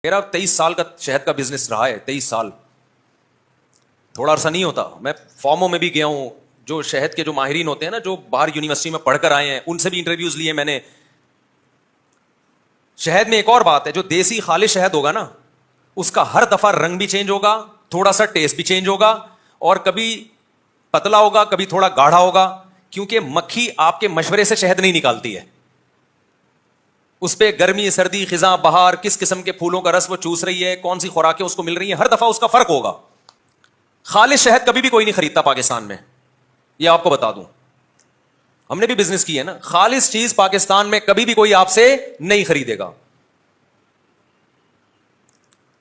میرا 23 سال کا شہد کا بزنس رہا ہے. 23 سال تھوڑا عرصہ نہیں ہوتا. میں فارموں میں بھی گیا ہوں, جو شہد کے جو ماہرین ہوتے ہیں نا, جو باہر یونیورسٹی میں پڑھ کر آئے ہیں, ان سے بھی انٹرویوز لیے میں نے. شہد میں ایک اور بات ہے, جو دیسی خالص شہد ہوگا نا, اس کا ہر دفعہ رنگ بھی چینج ہوگا, تھوڑا سا ٹیسٹ بھی چینج ہوگا, اور کبھی پتلا ہوگا, کبھی تھوڑا گاڑھا ہوگا, کیونکہ مکھی آپ کے مشورے سے شہد نہیں نکالتی ہے. اس پہ گرمی, سردی, خزاں, بہار, کس قسم کے پھولوں کا رس وہ چوس رہی ہے, کون سی خوراکیں اس کو مل رہی ہیں, ہر دفعہ اس کا فرق ہوگا. خالص شہد کبھی بھی کوئی نہیں خریدتا پاکستان میں, یہ آپ کو بتا دوں. ہم نے بھی بزنس کی ہے نا. خالص چیز پاکستان میں کبھی بھی کوئی آپ سے نہیں خریدے گا.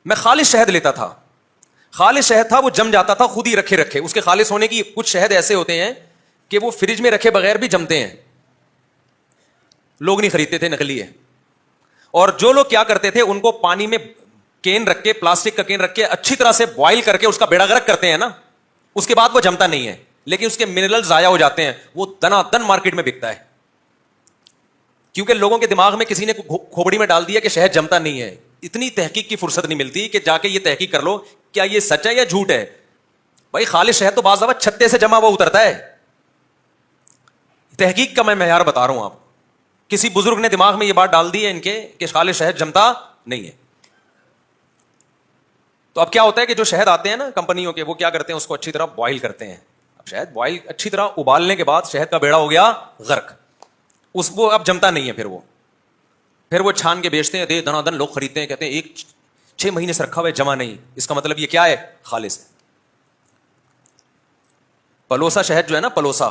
میں خالص شہد لیتا تھا, خالص شہد تھا, وہ جم جاتا تھا خود ہی رکھے رکھے. اس کے خالص ہونے کی کچھ شہد ایسے ہوتے ہیں کہ وہ فریج میں رکھے بغیر بھی جمتے ہیں. لوگ نہیں خریدتے تھے, نکلی ہے. اور جو لوگ کیا کرتے تھے, ان کو پانی میں کین رکھ کے, پلاسٹک کا کین رکھ کے اچھی طرح سے بوائل کر کے اس کا بیڑا غرق کرتے ہیں نا, اس کے بعد وہ جمتا نہیں ہے, لیکن اس کے منرل ضائع ہو جاتے ہیں. وہ دنا دن مارکیٹ میں بکتا ہے, کیونکہ لوگوں کے دماغ میں کسی نے کھوپڑی میں ڈال دیا کہ شہد جمتا نہیں ہے. اتنی تحقیق کی فرصت نہیں ملتی کہ جا کے یہ تحقیق کر لو کیا یہ سچ ہے یا جھوٹ ہے. بھائی خالص شہد تو بعض دفعہ چھتے سے جمع ہوا اترتا ہے. تحقیق کا میں معیار بتا رہا ہوں آپ. کسی بزرگ نے دماغ میں یہ بات ڈال دی ہے ان کے کہ خالص شہد جمتا نہیں ہے. تو اب کیا ہوتا ہے کہ جو شہد آتے ہیں نا کمپنیوں کے, وہ کیا کرتے ہیں, اس کو اچھی طرح بوائل کرتے ہیں. اب شہد بوائل اچھی طرح ابالنے کے بعد شہد کا بیڑا ہو گیا غرق, اس وہ اب جمتا نہیں ہے. پھر وہ چھان کے بیچتے ہیں, دنا دن لوگ خریدتے ہیں, کہتے ہیں 6 مہینے سے رکھا ہوا ہے, جمع نہیں. اس کا مطلب یہ کیا ہے, خالص ہے. پلوسا شہد جو ہے نا, پلوسا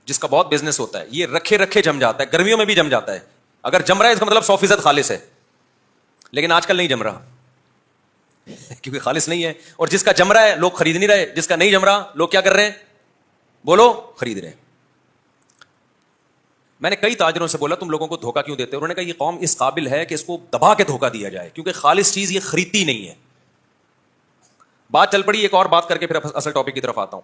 جس کا بہت بزنس ہوتا ہے, یہ رکھے رکھے جم جاتا ہے, گرمیوں میں بھی جم جاتا ہے. اگر جم رہا ہے اس کا مطلب 100% خالص ہے. لیکن آج کل نہیں جم رہا کیونکہ خالص نہیں ہے. اور جس کا جم رہا ہے لوگ خرید نہیں رہے, جس کا نہیں جم رہا لوگ کیا کر رہے ہیں, بولو, خرید رہے ہیں. میں نے کئی تاجروں سے بولا تم لوگوں کو دھوکہ کیوں دیتے ہو؟ انہوں نے کہا یہ قوم اس قابل ہے کہ اس کو دبا کے دھوکہ دیا جائے, کیونکہ خالص چیز یہ خریدتی نہیں ہے. بات چل پڑی ایک اور بات کر کے پھر اصل ٹاپک کی طرف آتا ہوں.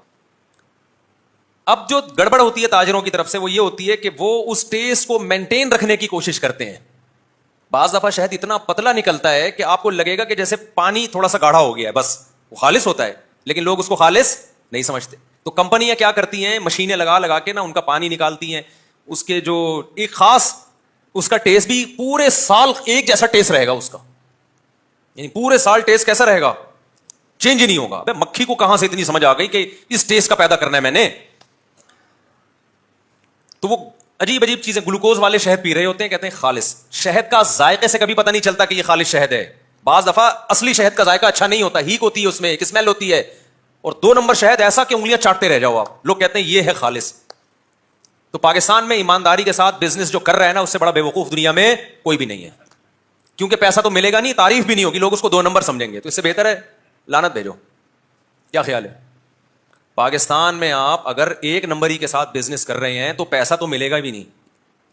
اب جو گڑبڑ ہوتی ہے تاجروں کی طرف سے وہ یہ ہوتی ہے کہ وہ اس ٹیسٹ کو مینٹین رکھنے کی کوشش کرتے ہیں. بعض دفعہ شہد اتنا پتلا نکلتا ہے کہ آپ کو لگے گا کہ جیسے پانی تھوڑا سا گاڑھا ہو گیا ہے, بس وہ خالص ہوتا ہے, لیکن لوگ اس کو خالص نہیں سمجھتے. تو کمپنیاں کیا کرتی ہیں, مشینیں لگا لگا کے نا ان کا پانی نکالتی ہیں. اس کے جو ایک خاص اس کا ٹیسٹ بھی پورے سال ایک جیسا ٹیسٹ رہے گا اس کا, یعنی پورے سال ٹیسٹ کیسا رہے گا, چینج ہی نہیں ہوگا. مکھی کو کہاں سے اتنی سمجھ آ گئی کہ اس ٹیسٹ کا پیدا کرنا ہے میں نے. تو وہ عجیب عجیب چیزیں, گلوکوز والے شہد پی رہے ہوتے ہیں, کہتے ہیں خالص. شہد کا ذائقے سے کبھی پتہ نہیں چلتا کہ یہ خالص شہد ہے. بعض دفعہ اصلی شہد کا ذائقہ اچھا نہیں ہوتا, ہیک ہوتی ہے اس میں, ایک اسمیل ہوتی ہے. اور 2 نمبر شہد ایسا کہ انگلیاں چاٹتے رہ جاؤ آپ, لوگ کہتے ہیں یہ ہے خالص. تو پاکستان میں ایمانداری کے ساتھ بزنس جو کر رہا ہے نا, اس سے بڑا بیوقوف دنیا میں کوئی بھی نہیں ہے. کیونکہ پیسہ تو ملے گا نہیں, تعریف بھی نہیں ہوگی, لوگ اس کو 2 نمبر سمجھیں گے. تو اس سے بہتر ہے لعنت بھیجو. کیا خیال ہے؟ پاکستان میں آپ اگر 1 نمبری کے ساتھ بزنس کر رہے ہیں تو پیسہ تو ملے گا بھی نہیں,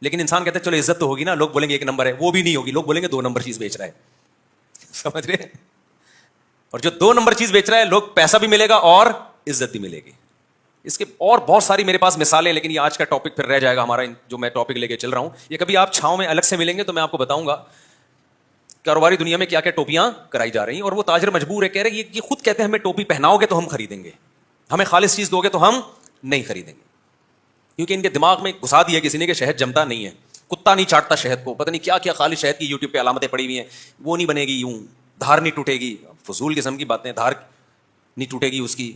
لیکن انسان کہتے ہیں چلو عزت تو ہوگی نا, لوگ بولیں گے 1 نمبر ہے, وہ بھی نہیں ہوگی, لوگ بولیں گے 2 نمبر چیز بیچ رہا ہے. سمجھ رہے ہیں؟ اور جو 2 نمبر چیز بیچ رہا ہے, لوگ پیسہ بھی ملے گا اور عزت بھی ملے گی. اس کے اور بہت ساری میرے پاس مثالیں, لیکن یہ آج کا ٹاپک پھر رہ جائے گا ہمارا, جو میں ٹاپک لے کے چل رہا ہوں. یہ کبھی آپ چھاؤں میں الگ سے ملیں گے تو میں آپ کو بتاؤں گا کاروباری دنیا میں کیا کیا ٹوپیاں کرائی جا رہی ہیں. اور وہ تاجر مجبور ہے, کہہ رہے یہ خود کہتے ہیں ہمیں ٹوپی پہناؤ گے تو ہم خریدیں گے, ہمیں خالص چیز دو گے تو ہم نہیں خریدیں گے. کیونکہ ان کے دماغ میں گھسا دیا کسی نے کہ شہد جمتا نہیں ہے, کتا نہیں چاٹتا شہد کو, پتہ نہیں کیا کیا خالص شہد کی یوٹیوب پہ علامتیں پڑی ہوئی ہیں, وہ نہیں بنے گی یوں, دھار نہیں ٹوٹے گی. فضول قسم کی باتیں, دھار نہیں ٹوٹے گی اس کی.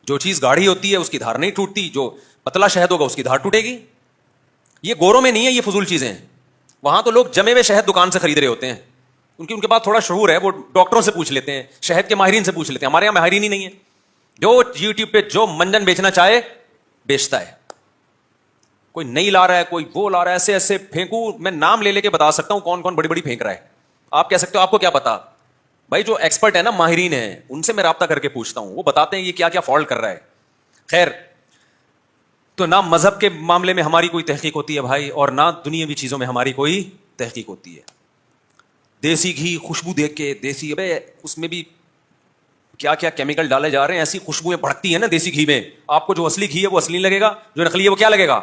جو چیز گاڑھی ہوتی ہے اس کی دھار نہیں ٹوٹتی, جو پتلا شہد ہوگا اس کی دھار ٹوٹے گی. یہ گوروں میں نہیں ہے, یہ فضول چیزیں ہیں. وہاں تو لوگ جمے ہوئے شہد دکان سے خرید رہے ہوتے ہیں, ان کے پاس تھوڑا شعور ہے, وہ ڈاکٹروں سے پوچھ لیتے ہیں, شہد کے ماہرین سے پوچھ لیتے ہیں. ہمارے یہاں ماہرین ہی نہیں ہے, جو یوٹیوب پہ جو منجن بیچنا چاہے بیچتا ہے. کوئی نہیں لا رہا ہے, کوئی وہ لا رہا ہے, ایسے ایسے پھینکوں, میں نام لے کے بتا سکتا ہوں کون کون بڑی بڑی پھینک رہا ہے. آپ کہہ سکتے ہو آپ کو کیا پتا. بھائی جو ایکسپرٹ ہے نا, ماہرین ہیں, ان سے میں رابطہ کر کے پوچھتا ہوں, وہ بتاتے ہیں یہ کیا کیا فالٹ کر رہا ہے. خیر, تو نہ مذہب کے معاملے میں ہماری کوئی تحقیق ہوتی ہے بھائی, اور نہ دنیاوی چیزوں میں ہماری کوئی تحقیق ہوتی ہے. دیسی گھی خوشبو دیکھ کے, دیسی, ابے اس میں بھی کیا کیا کیمیکل ڈالے جا رہے ہیں, ایسی خوشبوئیں بھڑکتی ہیں نا دیسی گھی میں. آپ کو جو اصلی گھی ہے وہ اصلی لگے گا, جو نقلی ہے وہ کیا لگے گا,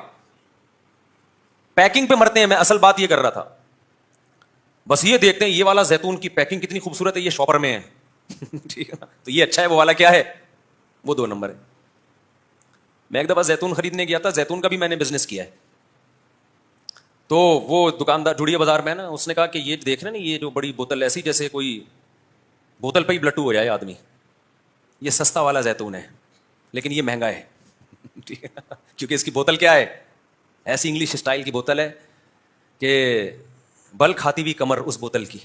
پیکنگ پہ مرتے ہیں. میں اصل بات یہ کر رہا تھا, بس یہ دیکھتے ہیں یہ والا زیتون کی پیکنگ کتنی خوبصورت ہے, یہ شاپر میں ہے ٹھیک ہے نا, تو یہ اچھا ہے, وہ والا کیا ہے, وہ 2 نمبر ہے. میں ایک دفعہ زیتون خریدنے گیا تھا, زیتون کا بھی میں نے بزنس کیا ہے. تو وہ دکاندار جڑیے بازار میں نا, اس نے کہا کہ یہ دیکھ رہے نا یہ جو بڑی بوتل ایسی جیسے کوئی بوتل پہ ہی بلٹو ہو جائے آدمی, یہ سستا والا زیتون ہے لیکن یہ مہنگا ہے ٹھیک ہے, کیونکہ اس کی بوتل کیا ہے, ایسی انگلش اسٹائل کی بوتل ہے کہ بل کھاتی ہوئی کمر اس بوتل کی,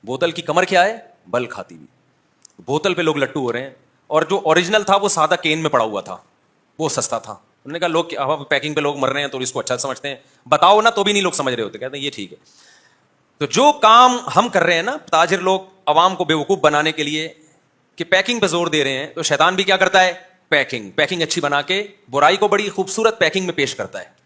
بوتل کی کمر کیا ہے, بل کھاتی ہوئی. بوتل پہ لوگ لٹو ہو رہے ہیں, اور جو اوریجنل تھا وہ سادہ کین میں پڑا ہوا تھا, وہ سستا تھا. انہوں نے کہا لوگ پیکنگ پہ لوگ مر رہے ہیں تو اس کو اچھا سمجھتے ہیں, بتاؤ نا تو بھی نہیں لوگ سمجھ رہے ہوتے, کہتے ہیں یہ ٹھیک ہے. تو جو کام ہم کر رہے ہیں نا, تاجر لوگ عوام کو بیوقوف بنانے کے لیے کہ پیکنگ پہ زور دے رہے ہیں, تو شیطان بھی کیا کرتا ہے, پیکنگ اچھی بنا کے برائی کو بڑی خوبصورت پیکنگ میں پیش کرتا ہے.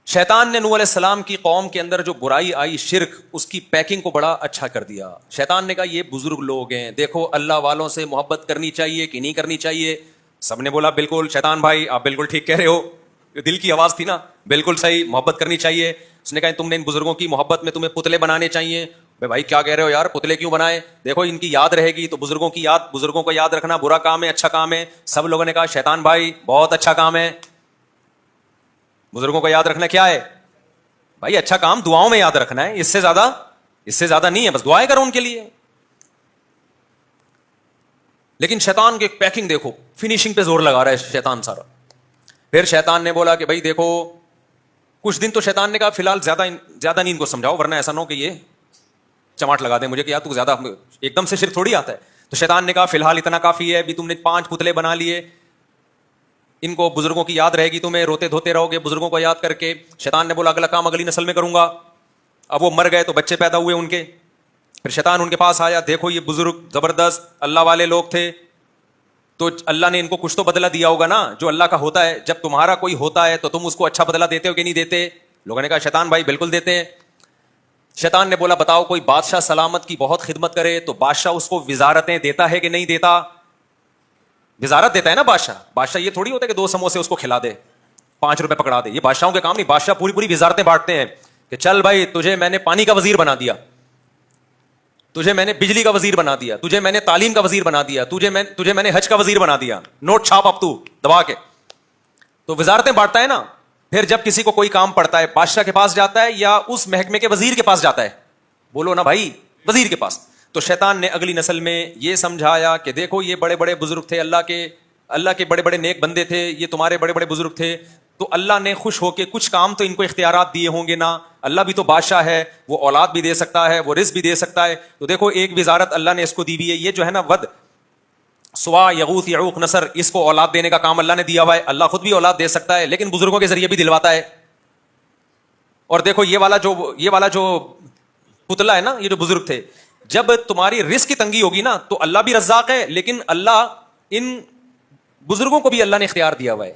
شیطان نے نوح علیہ السلام کی قوم کے اندر جو برائی آئی, شرک, اس کی پیکنگ کو بڑا اچھا کر دیا. شیطان نے کہا یہ بزرگ لوگ ہیں, دیکھو اللہ والوں سے محبت کرنی چاہیے کہ نہیں کرنی چاہیے. سب نے بولا بالکل شیطان بھائی آپ بالکل ٹھیک کہہ رہے ہو, دل کی آواز تھی نا, بالکل صحیح, محبت کرنی چاہیے. اس نے کہا تم نے ان بزرگوں کی محبت میں تمہیں پتلے بنانے چاہیے. بھائی کیا کہہ رہے ہو یار, پتلے کیوں بنائے, دیکھو ان کی یاد رہے گی. تو بزرگوں کی یاد, بزرگوں کو یاد رکھنا برا کام ہے اچھا کام ہے. سب لوگوں نے کہا شیطان بھائی بہت اچھا کام ہے, بزرگوں کو یاد رکھنا کیا ہے بھائی, اچھا کام, دعاؤں میں یاد رکھنا ہے, اس سے زیادہ نہیں ہے, بس دعائیں کرو ان کے لیے. لیکن شیطان کی پیکنگ دیکھو, فنیشنگ پہ زور لگا رہا ہے شیطان سارا. پھر شیطان نے بولا کہ بھائی دیکھو, کچھ دن تو شیطان نے کہا فی الحال زیادہ نہیں ان کو سمجھاؤ, ورنہ ایسا نہ ہو کہ یہ چماٹ لگا دیں مجھے کہ یار تو زیادہ ایک دم سے شرک تھوڑی آتا ہے. تو شیطان نے کہا فی الحال اتنا کافی ہے, ابھی تم نے 5 پتلے بنا لیے, ان کو بزرگوں کی یاد رہے گی, تمہیں روتے دھوتے رہو گے بزرگوں کو یاد کر کے. شیطان نے بولا اگلا کام اگلی نسل میں کروں گا. اب وہ مر گئے تو بچے پیدا ہوئے ان کے. پھر شیطان ان کے پاس آیا, دیکھو یہ بزرگ زبردست اللہ والے لوگ تھے, تو اللہ نے ان کو کچھ تو بدلہ دیا ہوگا نا, جو اللہ کا ہوتا ہے. جب تمہارا کوئی ہوتا ہے تو تم اس کو اچھا بدلہ دیتے ہو کہ نہیں دیتے؟ لوگوں نے کہا شیطان بھائی بالکل دیتے ہیں. شیطان نے بولا بتاؤ کوئی بادشاہ سلامت کی بہت خدمت کرے تو بادشاہ اس کو وزارتیں دیتا ہے کہ نہیں دیتا؟ وزارت دیتا ہے نا بادشاہ یہ تھوڑی ہوتا ہے کہ 2 سموسے اس کو کھلا دے 5 روپے پکڑا دے. یہ بادشاہوں کے کام نہیں, بادشاہ پوری وزارتیں بانٹتے ہیں کہ چل بھائی تجھے میں نے پانی کا وزیر بنا دیا, تجھے میں نے بجلی کا وزیر بنا دیا, تجھے میں نے تعلیم کا وزیر بنا دیا, تجھے میں نے حج کا وزیر بنا دیا, نوٹ چھاپ اب تو دبا کے. تو وزارتیں بانٹتا ہے نا. پھر جب کسی کو کوئی کام پڑتا ہے بادشاہ کے پاس جاتا ہے یا اس محکمے کے وزیر کے پاس جاتا ہے؟ بولو نا بھائی, وزیر کے پاس. تو شیطان نے اگلی نسل میں یہ سمجھایا کہ دیکھو یہ بڑے بڑے بزرگ تھے, اللہ کے بڑے بڑے نیک بندے تھے, یہ تمہارے بڑے بڑے بزرگ تھے, تو اللہ نے خوش ہو کے کچھ کام تو ان کو اختیارات دیے ہوں گے نا. اللہ بھی تو بادشاہ ہے, وہ اولاد بھی دے سکتا ہے, وہ رزق بھی دے سکتا ہے. تو دیکھو ایک وزارت اللہ نے اس کو دی ہوئی ہے, یہ جو ہے نا ود سوا یغوث یعوق نصر, اس کو اولاد دینے کا کام اللہ نے دیا ہوا ہے. اللہ خود بھی اولاد دے سکتا ہے لیکن بزرگوں کے ذریعے بھی دلواتا ہے. اور دیکھو یہ والا جو پتلا ہے نا, یہ جو بزرگ تھے, جب تمہاری رزق کی تنگی ہوگی نا تو اللہ بھی رزاق ہے, لیکن اللہ ان بزرگوں کو بھی اللہ نے اختیار دیا ہوا ہے.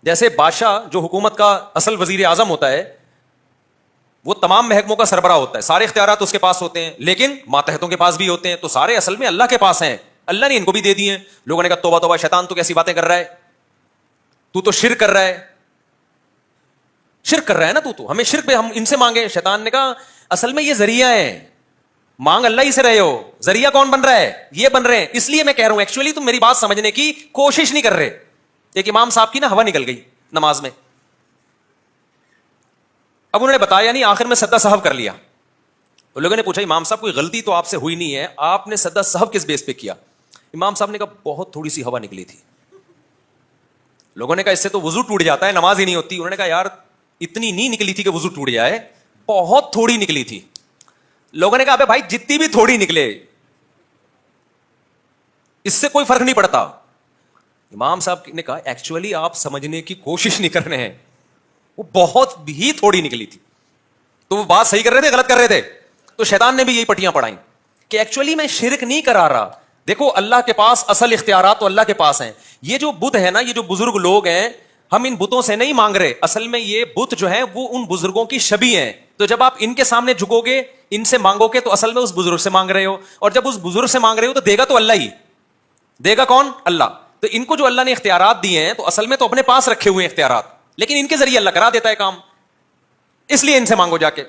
جیسے بادشاہ جو حکومت کا اصل وزیر اعظم ہوتا ہے, وہ تمام محکموں کا سربراہ ہوتا ہے, سارے اختیارات اس کے پاس ہوتے ہیں, لیکن ماتحتوں کے پاس بھی ہوتے ہیں, تو سارے اصل میں اللہ کے پاس ہیں, اللہ نے ان کو بھی دے دیے ہیں. لوگوں نے کہا توبہ توبہ شیطان تو کیسی باتیں کر رہا ہے, تو شرک کر رہا ہے, شرک کر رہا ہے نا, تو ہمیں شرک پہ ہم ان سے مانگے. شیطان نے کہا اصل میں یہ ذریعہ ہے, مانگ اللہ ہی سے رہے ہو, ذریعہ کون بن رہا ہے, یہ بن رہے ہیں. اس لیے میں کہہ رہا ہوں ایکچولی تم میری بات سمجھنے کی کوشش نہیں کر رہے. ایک امام صاحب کی نا ہوا نکل گئی نماز میں, اب انہوں نے بتایا نہیں, آخر میں سدا صاحب کر لیا. تو لوگوں نے پوچھا امام صاحب کوئی غلطی تو آپ سے ہوئی نہیں ہے, آپ نے سدا صاحب کس بیس پہ کیا؟ امام صاحب نے کہا بہت تھوڑی سی ہوا نکلی تھی. لوگوں نے کہا اس سے تو وضو ٹوٹ جاتا ہے, نماز ہی نہیں ہوتی. انہوں نے کہا یار اتنی نہیں نکلی تھی کہ وضو ٹوٹ جائے, بہت تھوڑی نکلی تھی. لوگوں نے کہا بھائی جتنی بھی تھوڑی نکلے اس سے کوئی فرق نہیں پڑتا. امام صاحب نے کہا ایکچولی آپ سمجھنے کی کوشش نہیں کر رہے ہیں, وہ بہت ہی تھوڑی نکلی تھی. تو وہ بات صحیح کر رہے تھے غلط کر رہے تھے؟ تو شیطان نے بھی یہی پٹیاں پڑھائیں کہ ایکچولی میں شرک نہیں کرا رہا, دیکھو اللہ کے پاس اصل اختیارات تو اللہ کے پاس ہیں. یہ جو بت ہے نا, یہ جو بزرگ لوگ ہیں, ہم ان بتوں سے نہیں مانگ رہے, اصل میں یہ بت جو ہیں وہ ان بزرگوں کی شبیہ ہیں. تو جب آپ ان کے سامنے جھکو گے, ان سے مانگو گے, تو اصل میں اس بزرگ سے مانگ رہے ہو, اور جب اس بزرگ سے مانگ رہے ہو تو دے گا تو اللہ ہی دے گا. کون؟ اللہ. تو ان کو جو اللہ نے اختیارات دیے ہیں تو اصل میں تو اپنے پاس رکھے ہوئے اختیارات, لیکن ان کے ذریعے اللہ کرا دیتا ہے کام. اس لیے ان سے مانگو جا کے.